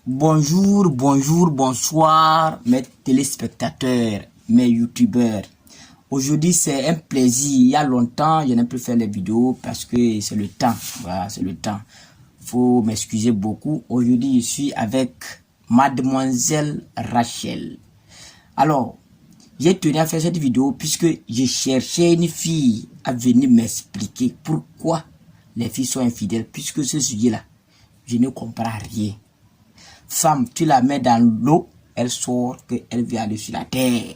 Bonjour, bonsoir mes téléspectateurs, mes youtubeurs. Aujourd'hui c'est un plaisir. Il y a longtemps je n'ai plus fait les vidéos parce que c'est le temps. Voilà, c'est le temps. Faut m'excuser beaucoup. Aujourd'hui je suis avec mademoiselle Rachel. Alors, j'ai tenu à faire cette vidéo puisque j'ai cherché une fille à venir m'expliquer pourquoi les filles sont infidèles. Puisque ce sujet-là, je ne comprends rien. Femme, tu la mets dans l'eau, elle sort qu'elle veut aller sur la terre.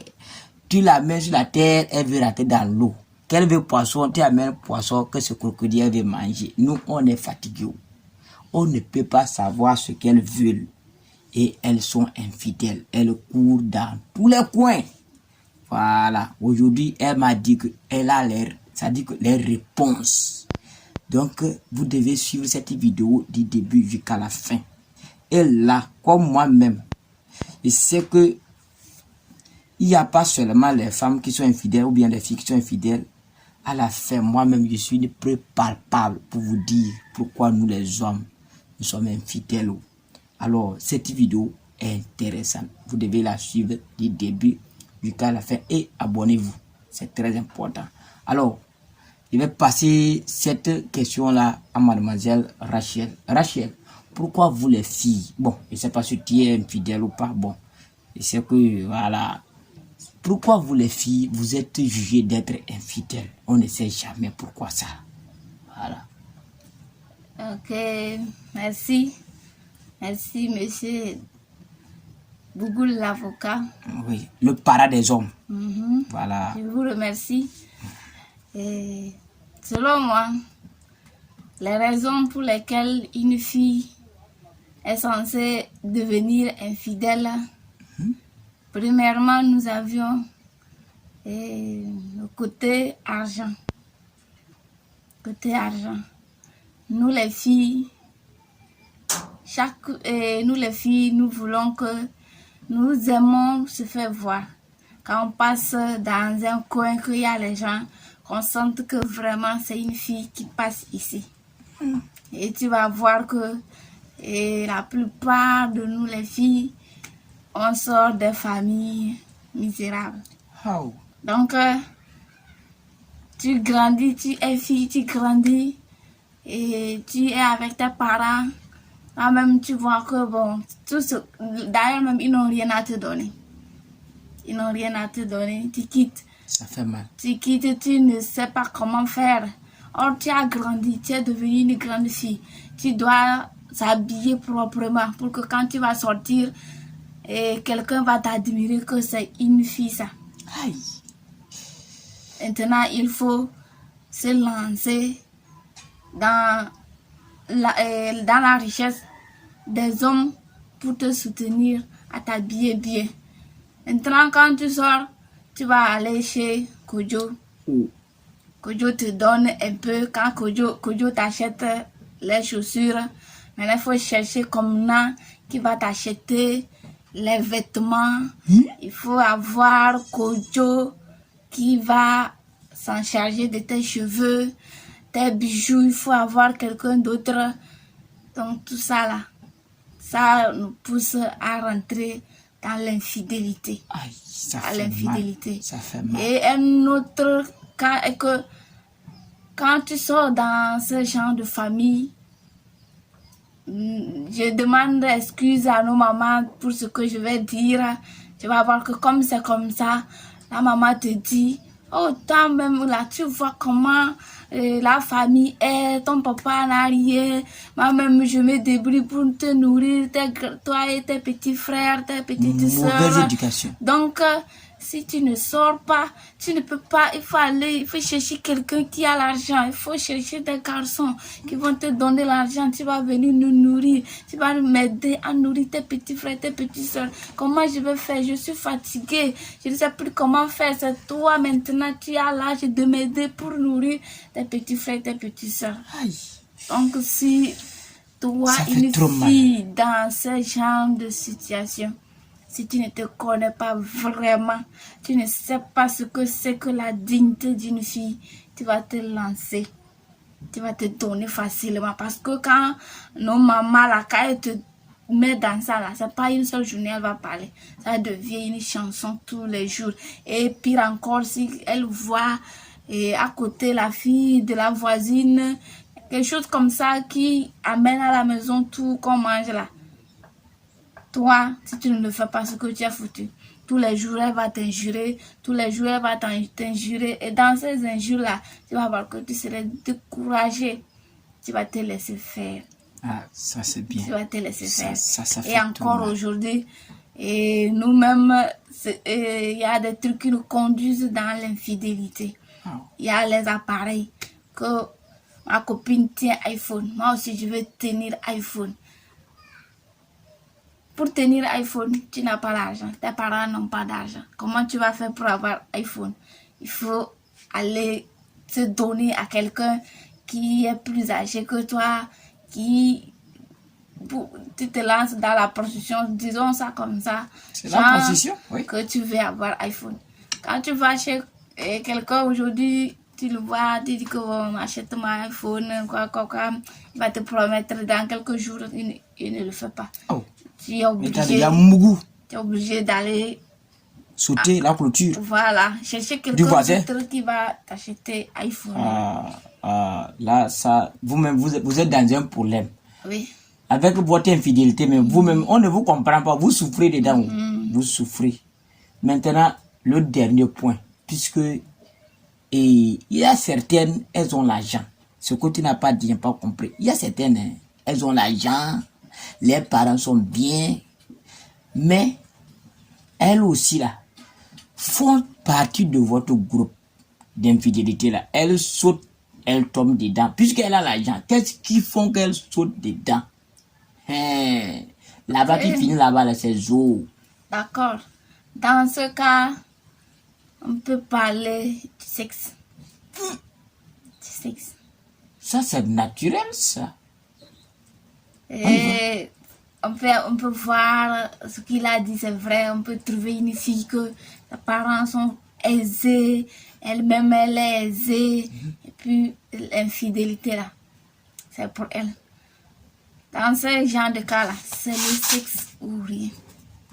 Tu la mets sur la terre, elle veut rentrer dans l'eau. Qu'elle veut poisson, tu amènes poisson que ce crocodile veut manger. Nous, on est fatigués. On ne peut pas savoir ce qu'elles veulent. Et elles sont infidèles. Elles courent dans tous les coins. Voilà. Aujourd'hui, elle m'a dit qu'elle a l'air, ça dit que les réponses. Donc, vous devez suivre cette vidéo du début jusqu'à la fin. Et là, comme moi-même, je sais que il n'y a pas seulement les femmes qui sont infidèles ou bien les filles qui sont infidèles. À la fin, moi-même, je suis une preuve palpable pour vous dire pourquoi nous les hommes, nous sommes infidèles. Alors, cette vidéo est intéressante. Vous devez la suivre du début jusqu'à la fin et abonnez-vous. C'est très important. Alors, je vais passer cette question-là à mademoiselle Rachel. Rachel, pourquoi vous les filles, bon, je ne sais pas si tu es infidèle ou pas, bon, je sais que, voilà, pourquoi vous les filles, vous êtes jugées d'être infidèles? On ne sait jamais pourquoi ça. Voilà. Ok, merci. Merci, monsieur Bougoul, l'avocat. Oui, le parrain des hommes. Voilà. Je vous remercie. Et selon moi, les raisons pour lesquelles une fille est censée devenir infidèle, premièrement, nous avions le côté argent. Côté argent. Nous les filles, nous voulons que nous aimons se faire voir. Quand on passe dans un coin, qu'il y a les gens, qu'on sente que vraiment c'est une fille qui passe ici. Et tu vas voir que la plupart de nous les filles, on sort des familles misérables. How? Donc, tu grandis, tu es fille, tu grandis et tu es avec tes parents. Même tu vois que bon, d'ailleurs même ils n'ont rien à te donner. Ils n'ont rien à te donner, tu quittes. Ça fait mal. Tu quittes, tu ne sais pas comment faire. Or tu as grandi, tu es devenue une grande fille. Tu dois s'habiller proprement pour que quand tu vas sortir, quelqu'un va t'admirer que c'est une fille ça. Aïe. Maintenant il faut se lancer dans la richesse des hommes pour te soutenir, à t'habiller bien. Maintenant, quand tu sors, tu vas aller chez Kojo. Kojo te donne un peu. Quand Kojo t'achète les chaussures, maintenant il faut chercher comme ça qui va t'acheter les vêtements. Il faut avoir Kojo qui va s'en charger de tes cheveux, tes bijoux. Il faut avoir quelqu'un d'autre. Donc tout ça là, ça nous pousse à rentrer dans l'infidélité. Aïe, ça fait l'infidélité. Mal. Ça fait mal. Et un autre cas est que quand tu sors dans ce genre de famille, je demande excuse à nos mamans pour ce que je vais dire. Tu vas voir que comme c'est comme ça, la maman te dit, oh toi-même là, tu vois comment la famille est, ton papa n'a rien, moi-même je me débrouille pour te nourrir, toi et tes petits frères, tes petites soeurs. Mauvaise éducation. Donc, si tu ne sors pas, tu ne peux pas, il faut chercher quelqu'un qui a l'argent, il faut chercher des garçons qui vont te donner l'argent, tu vas venir nous nourrir, tu vas m'aider à nourrir tes petits frères, tes petites soeurs. Comment je vais faire? Je suis fatiguée, je ne sais plus comment faire, c'est toi maintenant, tu as l'âge de m'aider pour nourrir tes petits frères, tes petites soeurs. Donc si toi, une fille dans ce genre de situation, si tu ne te connais pas vraiment, tu ne sais pas ce que c'est que la dignité d'une fille, tu vas te lancer. Tu vas te donner facilement. Parce que quand nos mamans, là, quand elles te met dans ça là, c'est pas une seule journée elle va parler, ça devient une chanson tous les jours. Et pire encore, si elle voit à côté la fille de la voisine, quelque chose comme ça qui amène à la maison tout qu'on mange là, toi, si tu ne le fais pas, ce que tu as foutu, tous les jours elle va t'injurer, tous les jours elle va t'injurer, et dans ces injures là, tu vas voir que tu serais découragé, tu vas te laisser faire. Ah, ça c'est bien. Tu vas te laisser faire. Ça fait et encore aujourd'hui, et nous-mêmes, il y a des trucs qui nous conduisent dans l'infidélité. Il y a les appareils que ma copine tient iPhone. Moi aussi, je veux tenir iPhone. Pour tenir iPhone, tu n'as pas d'argent. Tes parents n'ont pas d'argent. Comment tu vas faire pour avoir iPhone? Il faut aller se donner à quelqu'un qui est plus âgé que toi, tu te lances dans la prostitution, disons ça comme ça. C'est la prostitution, oui. Que tu veux avoir iPhone. Quand tu vas chez quelqu'un aujourd'hui, tu le vois, tu dis que bon, achète-moi un iPhone, quoi, il va te promettre dans quelques jours, il ne le fait pas. Oh. Tu es obligé d'aller sauter la clôture. Voilà, chercher quelqu'un d'autre qui va t'acheter iPhone. Là, ça, vous-même, vous êtes dans un problème. Oui. Avec votre infidélité, mais vous-même, on ne vous comprend pas. Vous souffrez dedans. Vous souffrez. Maintenant, le dernier point, puisque il y a certaines, elles ont l'argent. Ce que tu n'as pas dit, pas compris. Il y a certaines, elles ont l'argent, les parents sont bien, mais elles aussi là font partie de votre groupe d'infidélité là. Elles sautent, elles tombent dedans. Puisqu'elle a l'argent, qu'est-ce qui font qu'elles sautent dedans? Là-bas, tu finis là-bas, là, c'est zo. D'accord. Dans ce cas, on peut parler du sexe. Ça, c'est naturel, ça. Et on peut voir ce qu'il a dit, c'est vrai. On peut trouver une fille que ses parents sont aisés, elle-même elle est aisée, et puis l'infidélité là, c'est pour elle. Dans ce genre de cas là, c'est le sexe ou rien.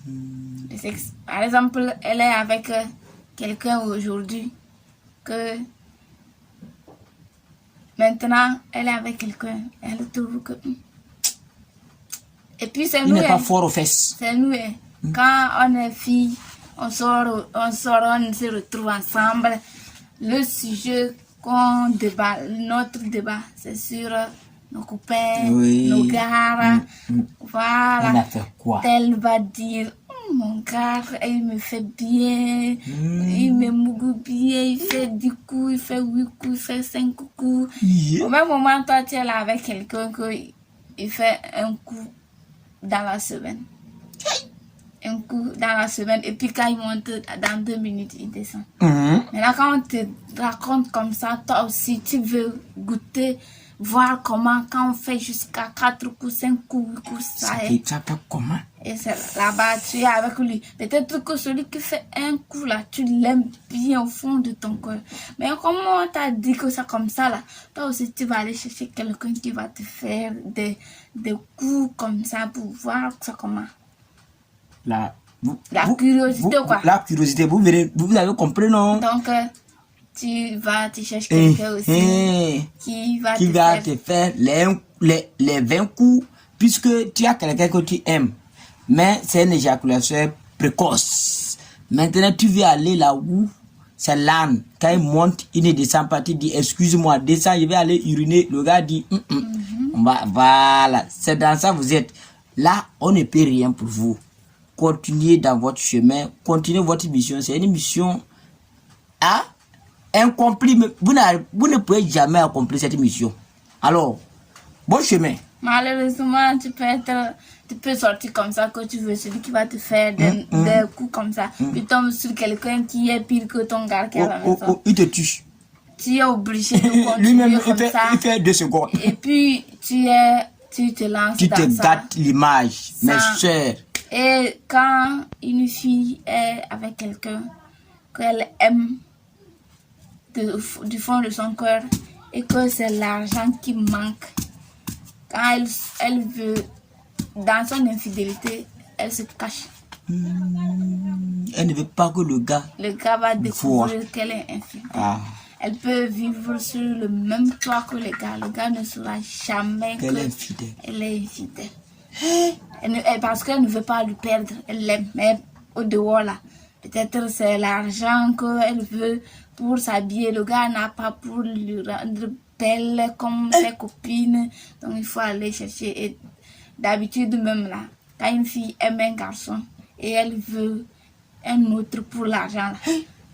Le sexe. Par exemple, elle est avec quelqu'un aujourd'hui que maintenant elle est avec quelqu'un, elle trouve que et puis c'est nous. Il n'est pas fort aux fesses. C'est nous. Quand on est fille, on sort, on se retrouve ensemble. Le sujet qu'on débat, notre débat, c'est sur nos copains, nos gars. Voilà. On a fait quoi? Elle va dire, mon gars, il me fait bien, il me mougue bien, il fait 10 coups, il fait 8 coups, il fait 5 coups. Au même moment, toi, tu es là avec quelqu'un qui fait un coup dans la semaine. Un coup dans la semaine, et puis quand il monte, dans 2 minutes, il descend. Maintenant, quand on te raconte comme ça, toi aussi, tu veux goûter, voir comment, quand on fait jusqu'à 4 coups, 5 coups, 8 coups, ça est. Ça fait comment? Et c'est là-bas, tu es avec lui. Peut-être que celui qui fait un coup là, tu l'aimes bien au fond de ton cœur. Mais comment on t'a dit que c'est comme ça là, toi aussi tu vas aller chercher quelqu'un qui va te faire des coups comme ça pour voir ça comment. La curiosité quoi. La curiosité, vous avez compris non? Donc tu cherches quelqu'un aussi qui va te faire les 20 coups, puisque tu as quelqu'un que tu aimes. Mais c'est une éjaculation précoce. Maintenant, tu veux aller là où c'est l'âne. Quand il monte, il ne descend pas. Tu dis, excuse-moi, descends, je vais aller uriner. Le gars dit, voilà. C'est dans ça vous êtes. Là, on ne peut rien pour vous. Continuez dans votre chemin. Continuez votre mission. C'est une mission incomplie. Mais vous ne pouvez jamais accomplir cette mission. Alors, bon chemin. Malheureusement, tu peux sortir comme ça que tu veux, celui qui va te faire des coups comme ça. Tu tombes sur quelqu'un qui est pire que ton gars qui est à la maison. Il te tue. Tu es obligé de continuer comme ça. Il fait 2 secondes. Et puis, tu te lances tu dans ça. Tu te gâtes l'image, mes soeurs. Et quand une fille est avec quelqu'un qu'elle aime du fond de son cœur et que c'est l'argent qui manque, quand elle veut dans son infidélité, elle se cache. Elle ne veut pas que le gars va découvrir qu'elle est infidèle. Elle peut vivre sur le même toit que le gars. Le gars ne saura jamais qu'elle est infidèle. Elle est infidèle. Parce qu'elle ne veut pas lui perdre. Elle l'aime. Mais au dehors là, peut-être c'est l'argent qu'elle veut pour s'habiller. Le gars n'a pas pour lui rendre belle comme ses copines. Donc il faut aller chercher. Et d'habitude même là, quand une fille aime un garçon et elle veut un autre pour l'argent,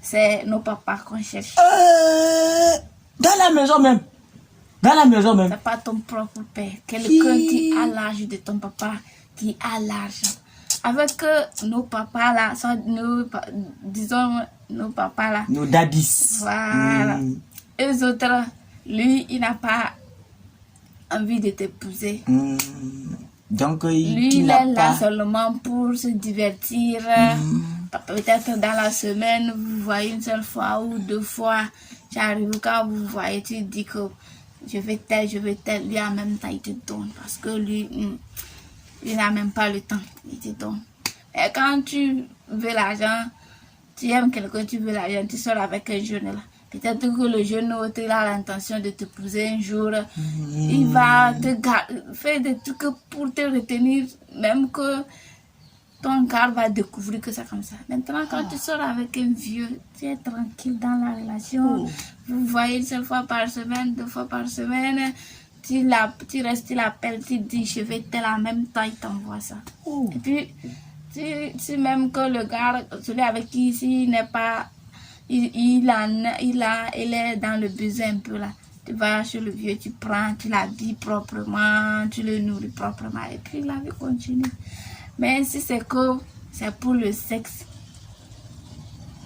c'est nos papas qu'on cherche. Dans la maison même. Dans la maison même. C'est pas ton propre père. Quelqu'un qui a l'âge de ton papa, qui a l'argent. Avec nos papas là, disons nos papas là. Nos daddies. Voilà. Eux autres, lui, il n'a pas envie de t'épouser. Donc, lui, il est là seulement pour se divertir. Peut-être dans la semaine, vous voyez une seule fois ou 2 fois. J'arrive quand vous voyez, tu dis que je vais tel. Lui, en même temps, il te donne. Parce que lui, il n'a même pas le temps. Il te donne. Et quand tu veux l'argent, tu aimes quelqu'un, tu veux l'argent, tu sors avec un jeune là. Peut-être que le jeune autre a l'intention de te poser un jour. Il va te faire des trucs pour te retenir, même que ton cœur va découvrir que c'est comme ça. Maintenant, quand tu sors avec un vieux, tu es tranquille dans la relation. Vous voyez une seule fois par semaine, 2 fois par semaine. Tu restes, tu l'appelles, tu dis je vais tel en même temps, il t'envoie ça. Et puis, tu même que le gars, celui avec qui ici n'est pas... Il est dans le besoin un peu là. Tu vas chez le vieux, tu prends, tu l'habilles proprement, tu le nourris proprement et puis la vie continue. Mais si c'est pour le sexe,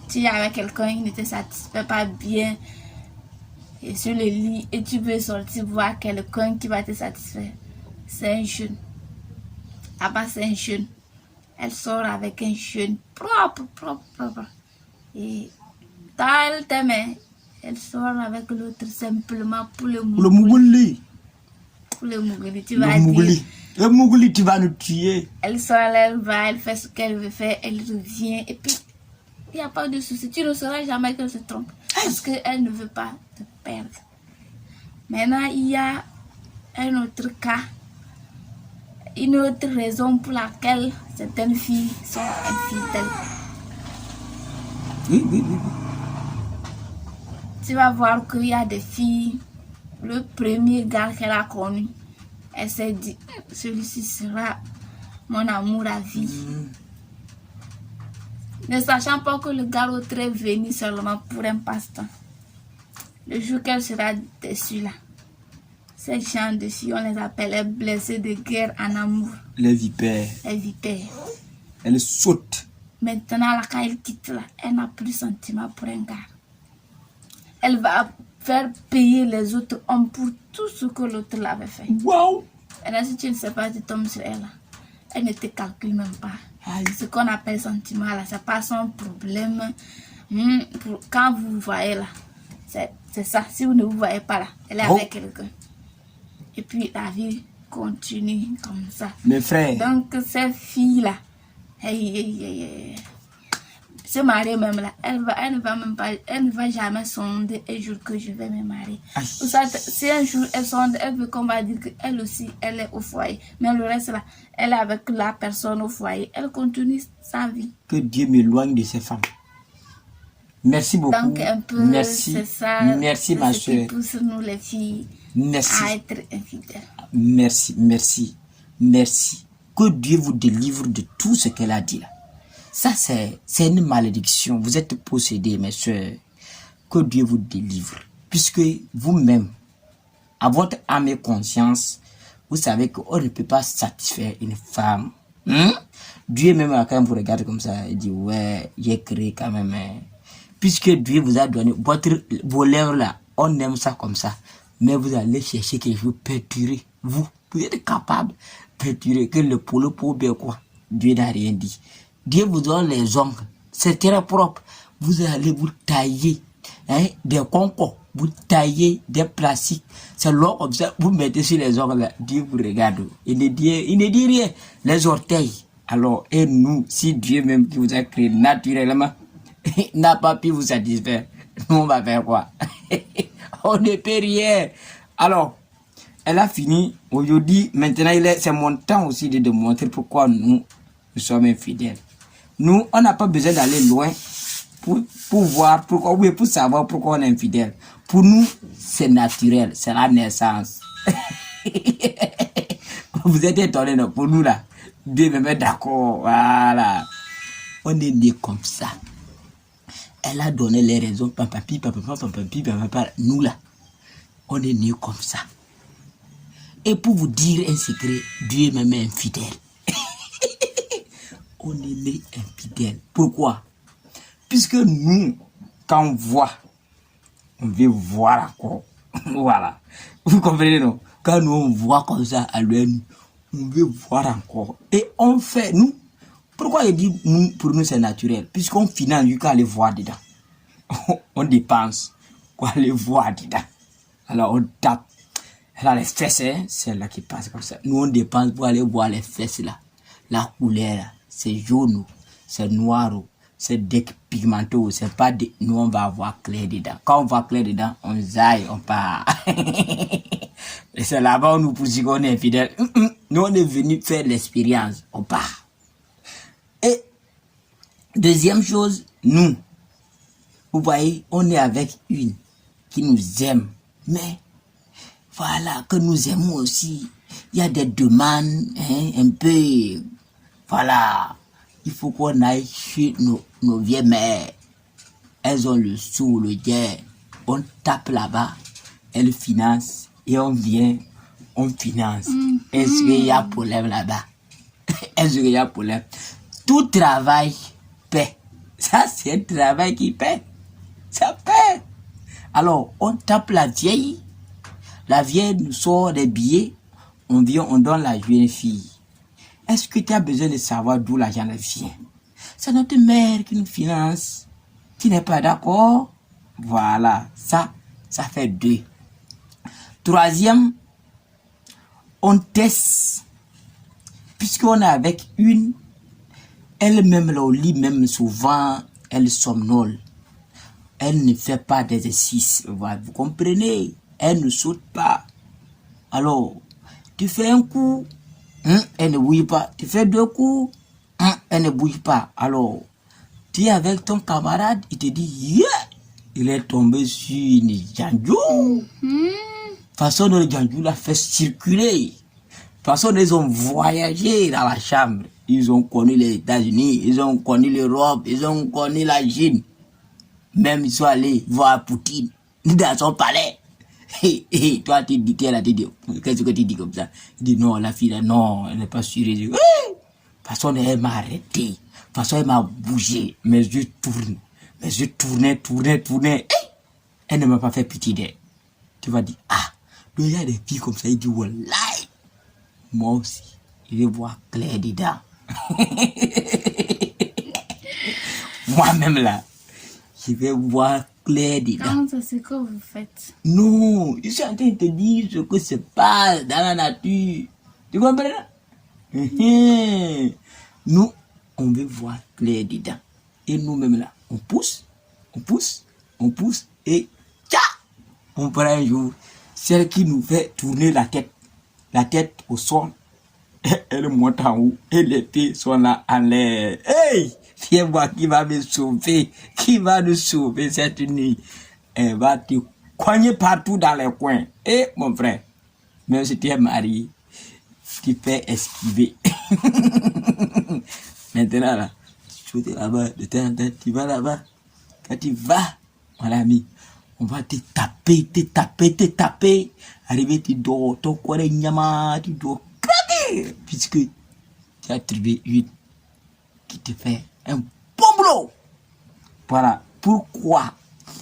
tu es avec quelqu'un qui ne te satisfait pas bien et sur le lit et tu veux sortir voir quelqu'un qui va te satisfaire, c'est un jeune. Là-bas c'est un jeune. Elle sort avec un jeune propre. Et quand elle t'aime, elle sort avec l'autre simplement pour le Mougouli. Pour le Mougouli, tu vas dire. Le Mougouli, tu vas nous tuer. Elle sort, elle va, elle fait ce qu'elle veut faire, elle revient. Et puis, il n'y a pas de souci. Tu ne sauras jamais qu'elle se trompe. Parce qu'elle ne veut pas te perdre. Maintenant, il y a un autre cas. Une autre raison pour laquelle certaines filles sont infidèles. Oui. Tu vas voir qu'il y a des filles, le premier gars qu'elle a connu, elle s'est dit, celui-ci sera mon amour à vie. Ne sachant pas que le gars autre est venu seulement pour un passe-temps. Le jour qu'elle sera déçue là, ces gens de filles, on les appelle les blessés de guerre en amour. Les vipères. Elle saute. Maintenant, là, quand elle quitte là, elle n'a plus sentiment pour un gars. Elle va faire payer les autres hommes pour tout ce que l'autre l'avait fait. Wow! Et là, si tu ne sais pas, tu tombes sur elle. Elle ne te calcule même pas. Ce qu'on appelle sentiment, là, c'est pas son problème. Quand vous vous voyez là, c'est ça. Si vous ne vous voyez pas là, elle est avec quelqu'un. Et puis la vie continue comme ça. Mes frères. Donc, ces filles-là, se marier même là, elle ne va jamais sonder un jour que je vais me marier. Si un jour elle sonde, elle veut qu'on va dire qu'elle aussi, elle est au foyer. Mais le reste là, elle est avec la personne au foyer. Elle continue sa vie. Que Dieu m'éloigne de ces femmes. Merci beaucoup. Donc un peu, merci. C'est ça. Merci ma soeur. Qui pousse nous les filles à être infidèles. Merci. Que Dieu vous délivre de tout ce qu'elle a dit là. Ça, c'est une malédiction. Vous êtes possédés, mes soeurs. Que Dieu vous délivre. Puisque vous-même, à votre âme et conscience, vous savez qu'on ne peut pas satisfaire une femme. Dieu même, quand même, vous regarde comme ça, il dit, ouais, j'ai créé quand même. Puisque Dieu vous a donné vos lèvres là, on aime ça comme ça. Mais vous allez chercher quelque chose perdurer. Vous êtes capable de perdurer que le polo pour bien quoi. Dieu n'a rien dit. Dieu vous donne les ongles, c'est très propre. Vous allez vous tailler des concours, vous taillez des plastiques, c'est long comme ça, vous mettez sur les ongles, Dieu vous regarde, il ne dit rien, les orteils. Alors, et nous, si Dieu même qui vous a créé naturellement, n'a pas pu vous satisfaire, nous on va faire quoi? On ne peut rien. Alors, elle a fini, aujourd'hui, maintenant c'est mon temps aussi de montrer pourquoi nous sommes infidèles. Nous, on n'a pas besoin d'aller loin pour voir pourquoi, oui, pour savoir pourquoi on est infidèle. Pour nous, c'est naturel, c'est la naissance. Vous êtes étonnés, non? Pour nous là, Dieu me met d'accord, voilà. On est né comme ça. Elle a donné les raisons, papa, nous là, on est né comme ça. Et pour vous dire un secret, Dieu me met infidèle. On est né infidèle. Pourquoi? Puisque nous, quand on voit, on veut voir encore. Voilà. Vous comprenez, non? Quand nous, on voit comme ça à l'œil, on veut voir encore. Et on fait, nous. Pourquoi il dit, pour nous, c'est naturel? Puisqu'on finance, du coup, aller voir dedans. On dépense pour aller voir dedans. Alors, on tape. Là, les fesses, hein, c'est là qui passe comme ça. Nous, on dépense pour aller voir les fesses là. La couleur, c'est jaune, c'est noir, c'est dépigmenté, c'est pas de... Nous, on va avoir clair dedans. Quand on voit clair dedans, on zaille, on part. Et c'est là-bas où nous poussons qu'on est fidèle. Nous, on est venu faire l'expérience, on part. Et, deuxième chose, nous, vous voyez, on est avec une qui nous aime, mais voilà, que nous aimons aussi. Il y a des demandes, hein, un peu, voilà, il faut qu'on aille chez nos vieilles mères. Elles ont le sou, le guerre. On tape là-bas, elles financent, et on vient, on finance. Est-ce qu'il y a problème là-bas? Est-ce qu'il y a problème? Tout travail paie. Ça, c'est un travail qui paie. Ça paie. Alors, on tape la vieille. La vieille nous sort des billets, on vient, on donne la jeune fille. Est-ce que tu as besoin de savoir d'où l'argent vient? C'est notre mère qui nous finance. Tu n'es pas d'accord? Voilà, ça fait 2. Troisième, on teste. Puisqu'on est avec une, elle-même, là, au lit, même souvent, elle somnole. Elle ne fait pas d'exercice. Vous comprenez? Elle ne saute pas. Alors, tu fais un coup, elle ne bouge pas. Tu fais 2 coups, elle ne bouge pas. Alors, tu es avec ton camarade, il te dit, yeah! Il est tombé sur une janjou. Façon dont le janjou l'a fait circuler. Façon dont ils ont voyagé dans la chambre. Ils ont connu les États-Unis, ils ont connu l'Europe, ils ont connu la Chine. Même ils sont allés voir Poutine dans son palais. Et toi, tu dis, qu'est-ce que tu dis comme ça? Il dit, non, la fille, là, non, elle n'est pas sûre. De toute façon, elle m'a arrêté. De toute façon, elle m'a bougé. Mes yeux tournent. Mes yeux tournaient. Elle ne m'a pas fait pitié d'elle. Tu vas dire, ah, il y a des filles comme ça, il dit, wallahi. Moi aussi, je vais voir clair dedans. Moi-même, là, je vais voir clair dedans. Comment c'est ce que vous faites? Non, je suis en train de te dire ce que se passe dans la nature. Tu comprends? Nous, on veut voir clair dedans. Et nous-mêmes là, on pousse, et tcha, on prend un jour celle qui nous fait tourner la tête au sol. Elle monte en haut et les pieds sont là en l'air. Hey! Viens voir qui va me sauver, qui va nous sauver cette nuit. Elle va te cogner partout dans les coins. Et mon frère, même si tu es marié, tu fais esquiver. Maintenant là, tu es là-bas, de temps en temps, tu vas là-bas. Quand tu vas, mon ami, on va te taper. Arrivé, tu dors, ton corps est nyama, tu dois craquer. Puisque tu as trouvé une qui te fait un bon boulot. Voilà. Pourquoi?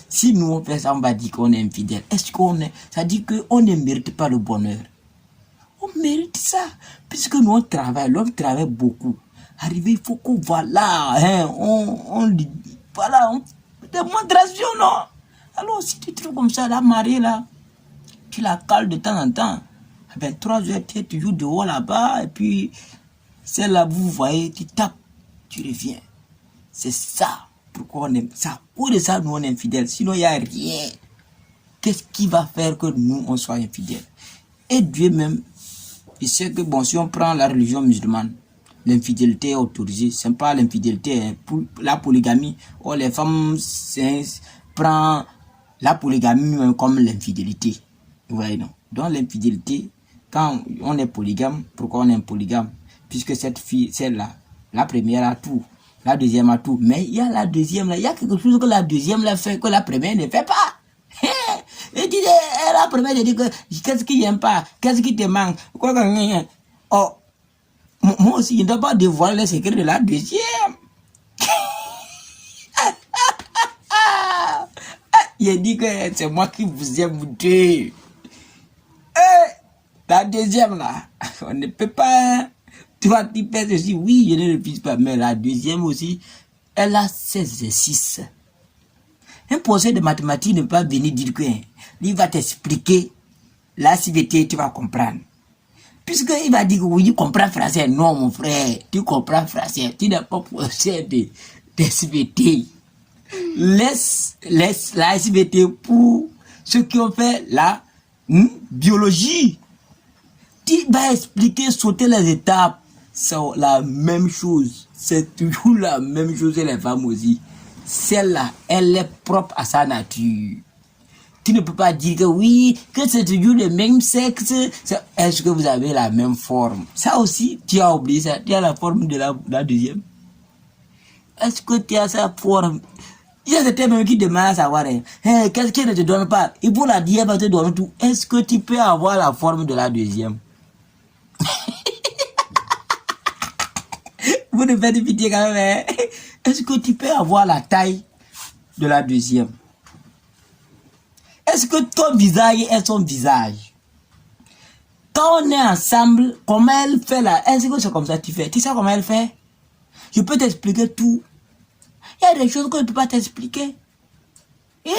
Si nous on fait ça, on va dire qu'on est infidèle. Est-ce qu'on est? Ça dit qu'on ne mérite pas le bonheur. On mérite ça. Puisque nous on travaille, l'homme travaille beaucoup. Arrivé, il faut qu'on voit là, hein, on dit, voilà, démonstration, non? Alors, si tu trouves comme ça, la marée là, tu la cales de temps en temps. Ben, 3 heures, tu es toujours dehors là-bas, et puis, celle-là, vous voyez, tu tapes, tu reviens. C'est ça. Pourquoi on aime ça? Pour de ça, nous, on est infidèles. Sinon, il n'y a rien. Qu'est-ce qui va faire que nous, on soit infidèles? Et Dieu même, il sait que, bon, si on prend la religion musulmane, l'infidélité est autorisée. Ce n'est pas l'infidélité, hein. Pour la polygamie. Oh, les femmes prennent la polygamie comme l'infidélité. Vous voyez, non? Donc, l'infidélité, quand on est polygame, pourquoi on est polygame? Puisque cette fille, celle-là, la première a tout, la deuxième a tout. Mais il y a la deuxième, là, il y a quelque chose que la deuxième là fait que la première ne fait pas. Et tu dis, la première, je dis que, qu'est-ce qui n'aime pas? Qu'est-ce qui te manque? Oh, moi aussi, je ne dois pas dévoiler les secrets de la deuxième. Il dit que c'est moi qui vous aime, vous deux. La deuxième là, on ne peut pas. Toi, tu fais ceci, oui, je ne refuse pas. Mais la deuxième aussi, elle a ses exercices. Un professeur de mathématiques ne peut pas venir dire que il va t'expliquer la CVT, tu vas comprendre. Puisqu'il va dire que oui, tu comprends français. Non, mon frère, tu comprends français. Tu n'as pas professeur de CVT. Laisse la SVT pour ceux qui ont fait la biologie. Tu vas expliquer, sauter les étapes. C'est la même chose. C'est toujours la même chose et les femmes aussi. Celle-là, elle est propre à sa nature. Tu ne peux pas dire que oui, que c'est toujours le même sexe. Est-ce que vous avez la même forme? Ça aussi, tu as oublié ça. Tu as la forme de la deuxième. Est-ce que tu as sa forme? Il y a des thèmes qui demandent à savoir, qu'est-ce qui ne te donne pas? Il faut la dire, va te donner tout. Est-ce que tu peux avoir la forme de la deuxième? Vous ne faites pitié quand même. Est-ce que tu peux avoir la taille de la deuxième? Est-ce que ton visage est son visage? Quand on est ensemble, comment elle fait là? Est-ce que c'est comme ça que tu fais? Tu sais comment elle fait? Je peux t'expliquer tout. Il y a des choses que je ne peux pas t'expliquer. Et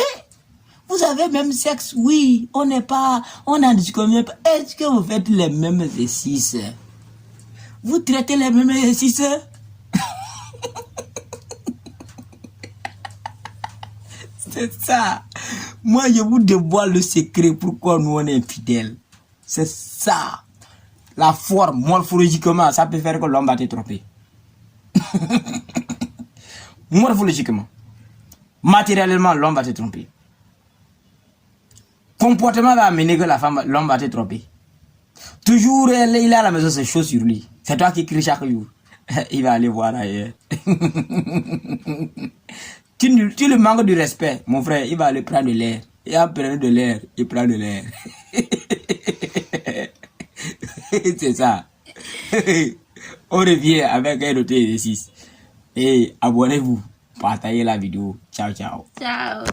vous avez même sexe, oui, on n'est pas, on en discute. Est-ce que vous faites les mêmes exercices? Vous traitez les mêmes exercices? C'est ça. Moi, je vous dévoile le secret pourquoi nous on est infidèles. C'est ça. La forme, morphologiquement, ça peut faire que l'homme va te tromper. Morphologiquement. Matériellement, l'homme va te tromper. Comportement va amener que l'homme va te tromper. Toujours, il a à la maison, c'est chaud sur lui. C'est toi qui cries chaque jour. Il va aller voir ailleurs. Tu le manques de respect, mon frère, il va aller prendre de l'air. Et en prenant de l'air, il prend de l'air. C'est ça. On revient avec un autre exercice. Et abonnez-vous, partagez la vidéo. Ciao, ciao. Ciao.